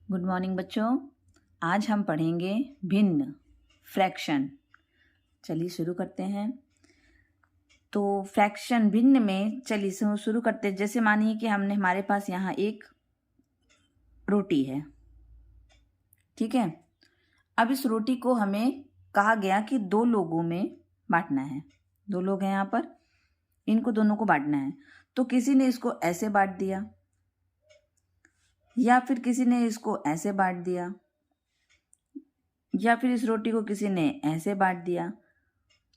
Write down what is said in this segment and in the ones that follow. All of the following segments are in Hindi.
गुड मॉर्निंग बच्चों। आज हम पढ़ेंगे भिन्न फ्रैक्शन। चलिए शुरू करते हैं। तो फ्रैक्शन भिन्न में चलिए शुरू करते हैं। जैसे मानिए कि हमारे पास यहाँ एक रोटी है, ठीक है। अब इस रोटी को हमें कहा गया कि दो लोगों में बांटना है। दो लोग हैं यहाँ पर, इनको दोनों को बांटना है। तो किसी ने इसको ऐसे बांट दिया या फिर किसी ने इसको ऐसे बांट दिया या फिर इस रोटी को किसी ने ऐसे बांट दिया।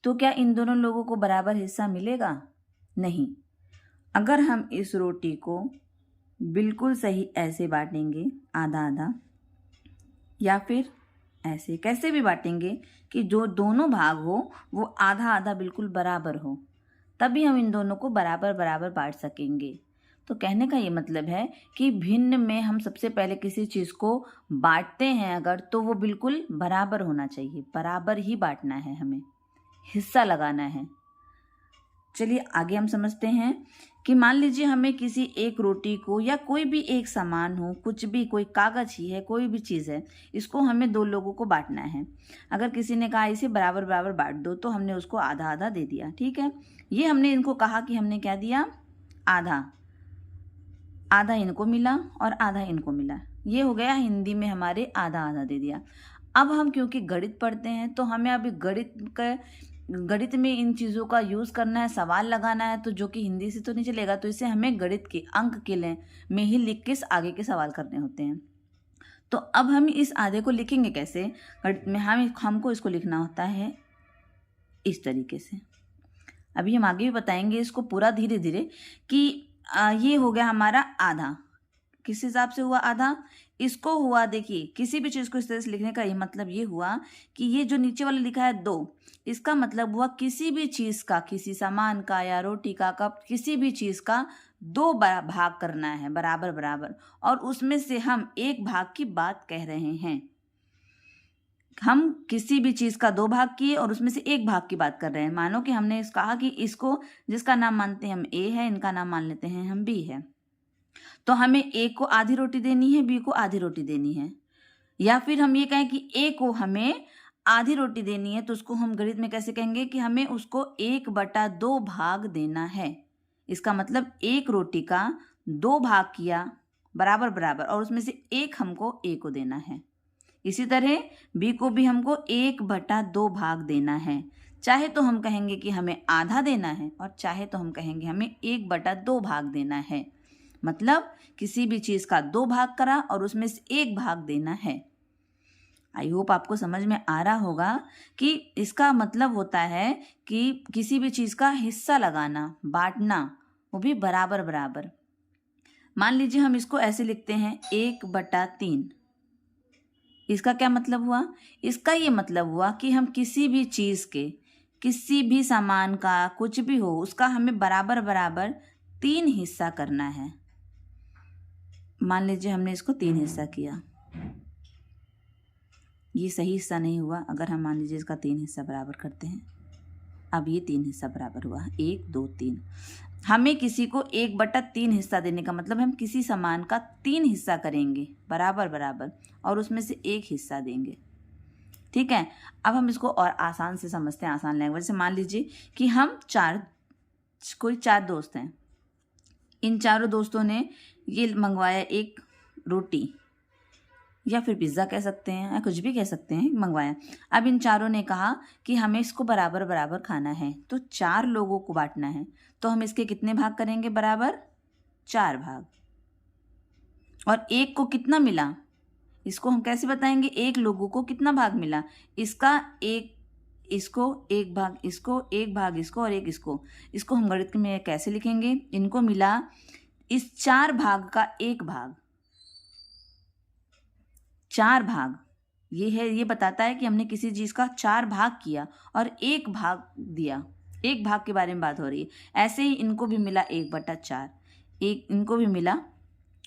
तो क्या इन दोनों लोगों को बराबर हिस्सा मिलेगा? नहीं। अगर हम इस रोटी को बिल्कुल सही ऐसे बांटेंगे, आधा आधा, या फिर ऐसे कैसे भी बांटेंगे कि जो दोनों भाग हो वो आधा आधा बिल्कुल बराबर हो, तभी हम इन दोनों को बराबर बराबर बांट सकेंगे। तो कहने का ये मतलब है कि भिन्न में हम सबसे पहले किसी चीज़ को बांटते हैं अगर, तो वो बिल्कुल बराबर होना चाहिए, बराबर ही बांटना है, हमें हिस्सा लगाना है। चलिए आगे हम समझते हैं कि मान लीजिए हमें किसी एक रोटी को या कोई भी एक सामान हो, कुछ भी, कोई कागज ही है, कोई भी चीज़ है, इसको हमें दो लोगों को बांटना है। अगर किसी ने कहा इसे बराबर बराबर बांट दो, तो हमने उसको आधा आधा दे दिया, ठीक है। ये हमने इनको कहा कि हमने क्या दिया, आधा आधा इनको मिला और आधा इनको मिला। ये हो गया हिंदी में हमारे आधा आधा दे दिया। अब हम क्योंकि गणित पढ़ते हैं तो हमें अभी गणित में इन चीज़ों का यूज़ करना है, सवाल लगाना है, तो जो कि हिंदी से तो नहीं चलेगा, तो इसे हमें गणित के अंक के में ही लिख के आगे के सवाल करने होते हैं। तो अब हम इस आधे को लिखेंगे कैसे गणित में, हमको इसको लिखना होता है इस तरीके से। अभी हम आगे भी बताएंगे इसको पूरा धीरे धीरे कि ये हो गया हमारा आधा। किस हिसाब से हुआ आधा? इसको हुआ, देखिए किसी भी चीज़ को इस तरह से लिखने का ये मतलब ये हुआ कि ये जो नीचे वाला लिखा है दो, इसका मतलब हुआ किसी भी चीज़ का, किसी सामान का या रोटी का, कप, किसी भी चीज़ का दो भाग करना है बराबर बराबर, और उसमें से हम एक भाग की बात कह रहे हैं। हम किसी भी चीज़ का दो भाग किए और उसमें से एक भाग की बात कर रहे हैं। मानो कि हमने कहा कि इसको, जिसका नाम मानते हैं हम ए है, इनका नाम मान लेते हैं हम बी है, तो हमें ए को आधी रोटी देनी है, बी को आधी रोटी देनी है। या फिर हम ये कहें कि ए को हमें आधी रोटी देनी है, तो उसको हम गणित में कैसे कहेंगे कि हमें उसको 1/2 भाग देना है। इसका मतलब एक रोटी का दो भाग किया बराबर बराबर, और उसमें से एक हमको ए को देना है। इसी तरह बी को भी हमको 1/2 भाग देना है। चाहे तो हम कहेंगे कि हमें आधा देना है, और चाहे तो हम कहेंगे हमें 1/2 भाग देना है। मतलब किसी भी चीज़ का दो भाग करा और उसमें से एक भाग देना है। आई होप आपको समझ में आ रहा होगा कि इसका मतलब होता है कि किसी भी चीज़ का हिस्सा लगाना, बांटना, वो भी बराबर बराबर। मान लीजिए हम इसको ऐसे लिखते हैं 1/3। इसका क्या मतलब हुआ? इसका ये मतलब हुआ कि हम किसी भी चीज़ के, किसी भी सामान का, कुछ भी हो, उसका हमें बराबर बराबर 3 हिस्सा करना है। मान लीजिए हमने इसको 3 हिस्सा किया, ये सही हिस्सा नहीं हुआ। अगर हम मान लीजिए इसका 3 हिस्सा बराबर करते हैं, अब ये 3 हिस्सा बराबर हुआ, 1 2 3। हमें किसी को 1/3 हिस्सा देने का मतलब हम किसी सामान का 3 हिस्सा करेंगे बराबर बराबर, और उसमें से एक हिस्सा देंगे, ठीक है। अब हम इसको और आसान से समझते हैं, आसान लैंग्वेज से। मान लीजिए कि हम कोई चार दोस्त हैं। इन चारों दोस्तों ने ये मंगवाया, एक रोटी या फिर पिज़्ज़ा कह सकते हैं, या कुछ भी कह सकते हैं, मंगवाया। अब इन चारों ने कहा कि हमें इसको बराबर बराबर खाना है, तो 4 लोगों को बांटना है। तो हम इसके कितने भाग करेंगे? बराबर 4 भाग। और एक को कितना मिला, इसको हम कैसे बताएंगे? एक लोगों को कितना भाग मिला? इसका एक, इसको एक भाग, इसको एक भाग, इसको और एक इसको हम गणित में कैसे लिखेंगे? इनको मिला इस 4 भाग का एक भाग। 4 भाग ये है, ये बताता है कि हमने किसी चीज़ का 4 भाग किया और एक भाग दिया। एक भाग के बारे में बात हो रही है। ऐसे ही इनको भी मिला 1/4, एक इनको भी मिला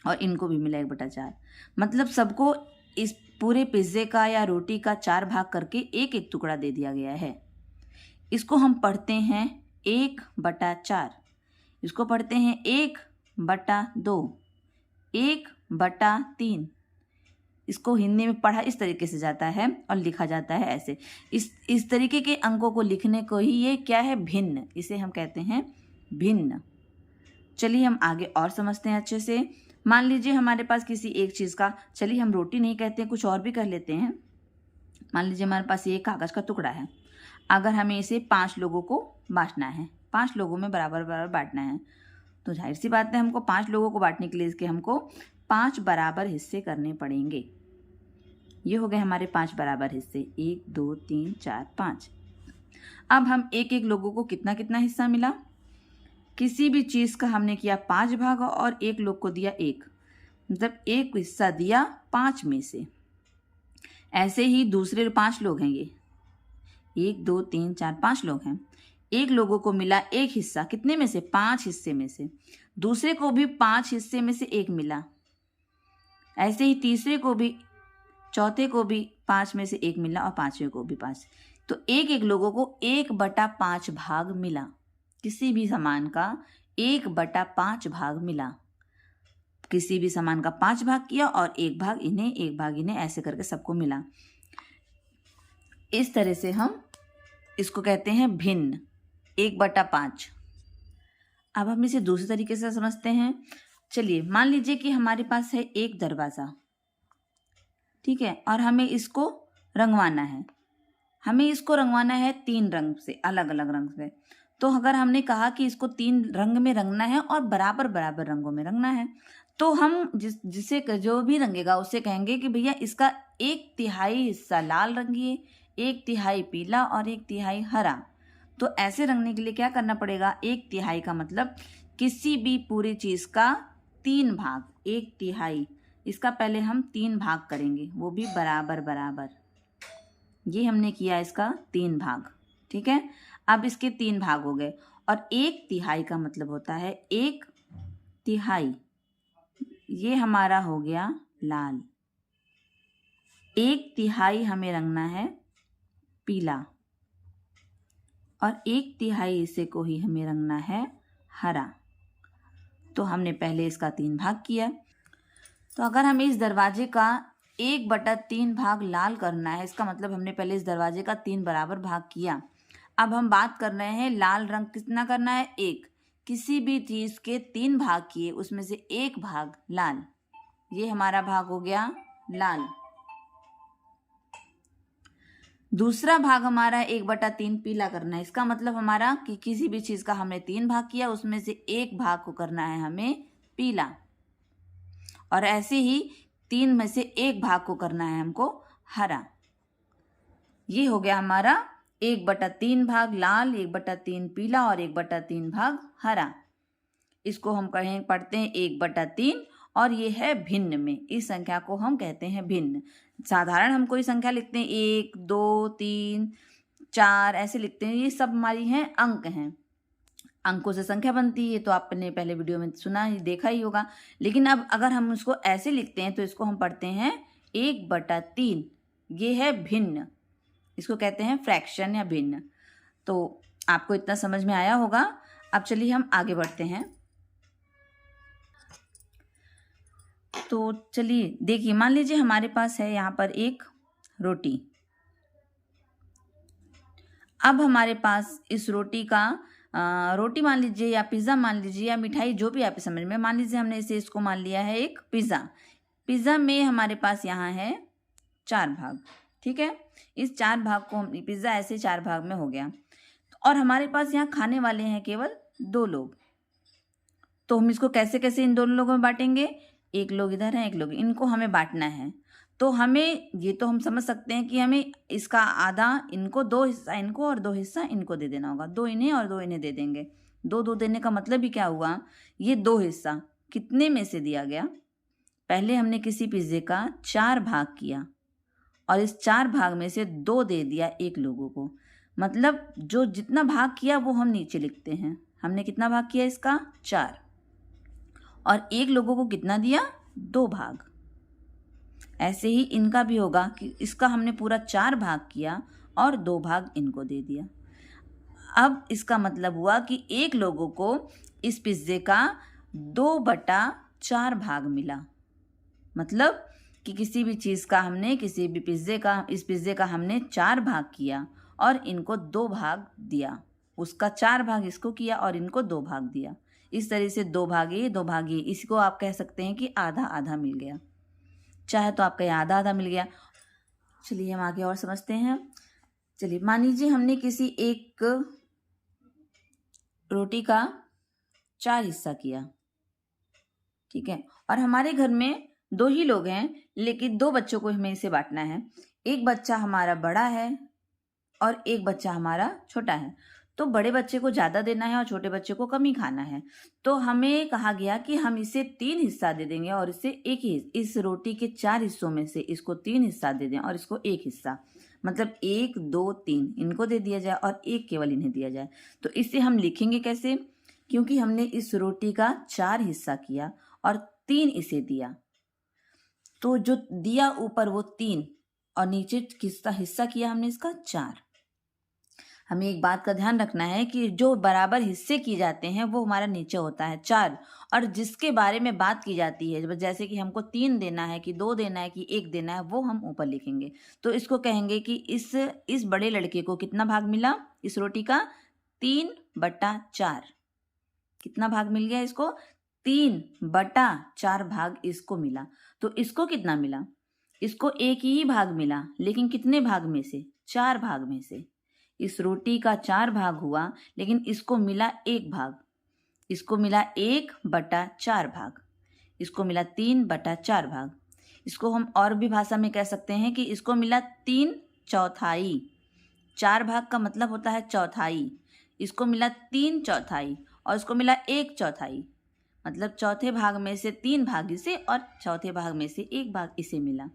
और इनको भी मिला 1/4। मतलब सबको इस पूरे पिज्ज़े का या रोटी का 4 भाग करके एक एक टुकड़ा दे दिया गया है। इसको हम पढ़ते हैं 1/4, इसको पढ़ते हैं 1/2, 1/3, इसको हिंदी में पढ़ा इस तरीके से जाता है और लिखा जाता है ऐसे। इस तरीके के अंकों को लिखने को ही ये क्या है, भिन्न, इसे हम कहते हैं भिन्न। चलिए हम आगे और समझते हैं अच्छे से। मान लीजिए हमारे पास किसी एक चीज़ का, चलिए हम रोटी नहीं कहते हैं, कुछ और भी कर लेते हैं। मान लीजिए हमारे पास ये कागज़ का टुकड़ा है, अगर हमें इसे 5 लोगों को बांटना है, 5 लोगों में बराबर बराबर बांटना है, तो जाहिर सी बात है हमको 5 लोगों को बांटने के लिए इसके हमको 5 बराबर हिस्से करने पड़ेंगे। ये हो गए हमारे 5 बराबर हिस्से, 1 2 3 4 5। अब हम एक एक लोगों को कितना कितना हिस्सा मिला, किसी भी चीज़ का हमने किया 5 भाग और एक लोग को दिया 1, मतलब 1 हिस्सा दिया 5 में से। ऐसे ही दूसरे 5 लोग हैं, ये 1 2 3 4 5 लोग हैं, एक लोगों को मिला 1 हिस्सा, कितने में से, 5 हिस्से में से। दूसरे को भी 5 हिस्से में से 1 मिला, ऐसे ही तीसरे को भी, चौथे को भी 5 में से 1 मिला और पांचवें को भी 5। तो एक एक लोगों को 1/5 भाग मिला, किसी भी सामान का 1/5 भाग मिला। किसी भी सामान का 5 भाग किया और 1 भाग इन्हें, ऐसे करके सबको मिला। इस तरह से हम इसको कहते हैं भिन्न, 1/5। अब हम इसे दूसरे तरीके से समझते हैं। चलिए मान लीजिए कि हमारे पास है एक दरवाज़ा, ठीक है, और हमें इसको रंगवाना है। हमें इसको रंगवाना है 3 रंग से, अलग अलग रंग से। तो अगर हमने कहा कि इसको 3 रंग में रंगना है और बराबर बराबर रंगों में रंगना है, तो हम जिसे जो भी रंगेगा उससे कहेंगे कि भैया इसका 1/3 हिस्सा लाल रंगिए, 1/3 पीला और 1/3 हरा। तो ऐसे रंगने के लिए क्या करना पड़ेगा, 1/3 का मतलब किसी भी पूरी चीज़ का 3 भाग, 1/3 इसका पहले हम 3 भाग करेंगे, वो भी बराबर बराबर। ये हमने किया इसका 3 भाग, ठीक है। अब इसके 3 भाग हो गए और 1/3 का मतलब होता है 1/3, ये हमारा हो गया लाल। 1/3 हमें रंगना है पीला और 1/3 हिस्से को ही हमें रंगना है हरा। तो हमने पहले इसका 3 भाग किया। तो अगर हमें इस दरवाजे का 1/3 भाग लाल करना है, इसका मतलब हमने पहले इस दरवाजे का 3 बराबर भाग किया। अब हम बात कर रहे हैं लाल रंग कितना करना है, 1। किसी भी चीज़ के 3 भाग किए, उसमें से 1 भाग लाल, ये हमारा भाग हो गया लाल। दूसरा भाग हमारा 1/3 पीला करना है। इसका मतलब हमारा कि किसी भी चीज़ का हमने 3 भाग किया, उसमें से 1 भाग को करना है हमें पीला, और ऐसे ही 3 में से 1 भाग को करना है हमको हरा। ये हो गया हमारा 1/3 भाग लाल, 1/3 पीला और 1/3 भाग हरा। इसको हम पढ़ते हैं 1/3 और ये है भिन्न में। इस संख्या को हम कहते हैं भिन्न। साधारण हम कोई संख्या लिखते हैं 1 2 3 4 ऐसे लिखते हैं, ये सब हमारी हैं अंक हैं, अंकों से संख्या बनती है। तो आपने पहले वीडियो में सुना ही, देखा ही होगा। लेकिन अब अगर हम उसको ऐसे लिखते हैं तो इसको हम पढ़ते हैं 1/3, ये है भिन्न, इसको कहते हैं फ्रैक्शन या भिन्न। तो आपको इतना समझ में आया होगा। अब चलिए हम आगे बढ़ते हैं। तो चलिए देखिए, मान लीजिए हमारे पास है यहाँ पर एक रोटी। अब हमारे पास इस रोटी का रोटी मान लीजिए या पिज़्ज़ा मान लीजिए या मिठाई, जो भी आप समझ में, मान लीजिए हमने इसको मान लिया है एक पिज़्ज़ा। पिज़्ज़ा में हमारे पास यहाँ है 4 भाग, ठीक है। इस 4 भाग को हम, पिज़्ज़ा ऐसे 4 भाग में हो गया, और हमारे पास यहाँ खाने वाले हैं केवल 2 लोग। तो हम इसको कैसे कैसे इन दोनों लोगों में बांटेंगे, 1 लोग इधर हैं, 1 लोग, इनको हमें बांटना है। तो हमें ये तो हम समझ सकते हैं कि हमें इसका आधा इनको, 2 हिस्सा इनको और 2 हिस्सा इनको दे देना होगा। 2 इन्हें और 2 इन्हें दे देंगे। 2 देने का मतलब ही क्या हुआ, ये 2 हिस्सा कितने में से दिया गया, पहले हमने किसी पिज़्ज़े का 4 भाग किया और इस 4 भाग में से 2 दे दिया 1 लोगों को। मतलब जो जितना भाग किया वो हम नीचे लिखते हैं। हमने कितना भाग किया इसका, 4, और 1 लोगों को कितना दिया, 2 भाग। ऐसे ही इनका भी होगा कि इसका हमने पूरा 4 भाग किया और 2 भाग इनको दे दिया। अब इसका मतलब हुआ कि 1 लोगों को इस पिज़्ज़े का 2/4 भाग मिला। मतलब कि किसी भी चीज़ का हमने, किसी भी इस पिज़्ज़े का हमने 4 भाग किया और इनको 2 भाग दिया। उसका 4 भाग इसको किया और इनको 2 भाग दिया। इस तरह से 2 भागे 2 भागे, इसको आप कह सकते हैं कि आधा आधा मिल गया। चाहे तो आपका ये आधा आधा मिल गया। चलिए हम आगे और समझते हैं। चलिए मान लीजिए हमने किसी एक रोटी का 4 हिस्सा किया, ठीक है, और हमारे घर में 2 ही लोग हैं, लेकिन 2 बच्चों को हमें इसे बांटना है। एक बच्चा हमारा बड़ा है और एक बच्चा हमारा छोटा है। तो बड़े बच्चे को ज़्यादा देना है और छोटे बच्चे को कम ही खाना है। तो हमें कहा गया कि हम इसे 3 हिस्सा दे देंगे और इसे एक ही, इस रोटी के 4 हिस्सों में से इसको 3 हिस्सा दे दें और इसको 1 हिस्सा, मतलब 1 2 3 इनको दे दिया जाए और 1 केवल इन्हें दिया जाए। तो इसे हम लिखेंगे कैसे? क्योंकि हमने इस रोटी का 4 हिस्सा किया और 3 इसे दिया, तो जो दिया ऊपर वो 3 और नीचे किसका हिस्सा किया हमने इसका 4। हमें एक बात का ध्यान रखना है कि जो बराबर हिस्से किए जाते हैं वो हमारा नीचे होता है 4, और जिसके बारे में बात की जाती है, जैसे कि हमको 3 देना है कि 2 देना है कि 1 देना है, वो हम ऊपर लिखेंगे। तो इसको कहेंगे कि इस बड़े लड़के को कितना भाग मिला इस रोटी का? 3/4। कितना भाग मिल गया इसको? 3/4 भाग इसको मिला। तो इसको कितना मिला? इसको 1 ही भाग मिला, लेकिन कितने भाग में से? 4 भाग में से। इस रोटी का 4 भाग हुआ, लेकिन इसको मिला 1 भाग। इसको मिला 1/4 भाग। इसको मिला 3/4 भाग। इसको हम और भी भाषा में कह सकते हैं कि इसको मिला 3/4। 4 भाग का मतलब होता है चौथाई। इसको मिला 3/4 और इसको मिला 1/4, मतलब चौथे भाग में से 3 भाग इसे और चौथे भाग में से 1 भाग इसे मिला।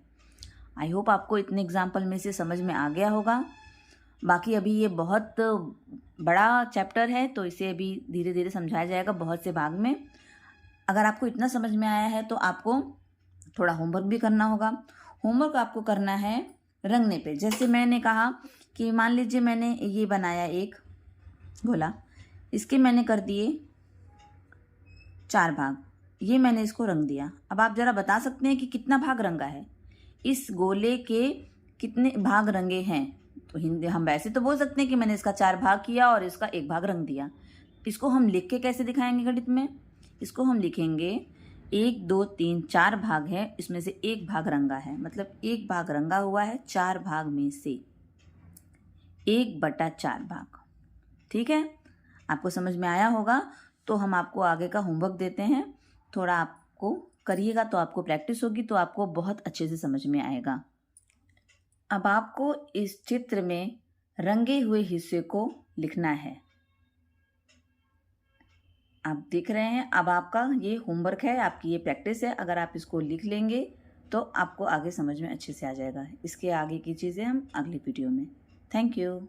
आई होप आपको इतने एग्जाम्पल में से समझ में आ गया होगा। बाकी अभी ये बहुत बड़ा चैप्टर है, तो इसे अभी धीरे धीरे समझाया जाएगा बहुत से भाग में। अगर आपको इतना समझ में आया है तो आपको थोड़ा होमवर्क भी करना होगा। होमवर्क आपको करना है रंगने पे। जैसे मैंने कहा कि मान लीजिए मैंने ये बनाया एक गोला, इसके मैंने कर दिए 4 भाग, ये मैंने इसको रंग दिया। अब आप ज़रा बता सकते हैं कि कितना भाग रंगा है? इस गोले के कितने भाग रंगे हैं? तो हिंदी हम वैसे तो बोल सकते हैं कि मैंने इसका 4 भाग किया और इसका 1 भाग रंग दिया। इसको हम लिख के कैसे दिखाएंगे गणित में? इसको हम लिखेंगे 1 2 3 4 भाग है, इसमें से 1 भाग रंगा है, मतलब 1 भाग रंगा हुआ है 4 भाग में से 1/4 भाग। ठीक है, आपको समझ में आया होगा। तो हम आपको आगे का होमवर्क देते हैं, थोड़ा आपको करिएगा तो आपको प्रैक्टिस होगी, तो आपको बहुत अच्छे से समझ में आएगा। अब आपको इस चित्र में रंगे हुए हिस्से को लिखना है। आप देख रहे हैं, अब आपका ये होमवर्क है, आपकी ये प्रैक्टिस है। अगर आप इसको लिख लेंगे तो आपको आगे समझ में अच्छे से आ जाएगा। इसके आगे की चीज़ें हम अगली वीडियो में। Thank you.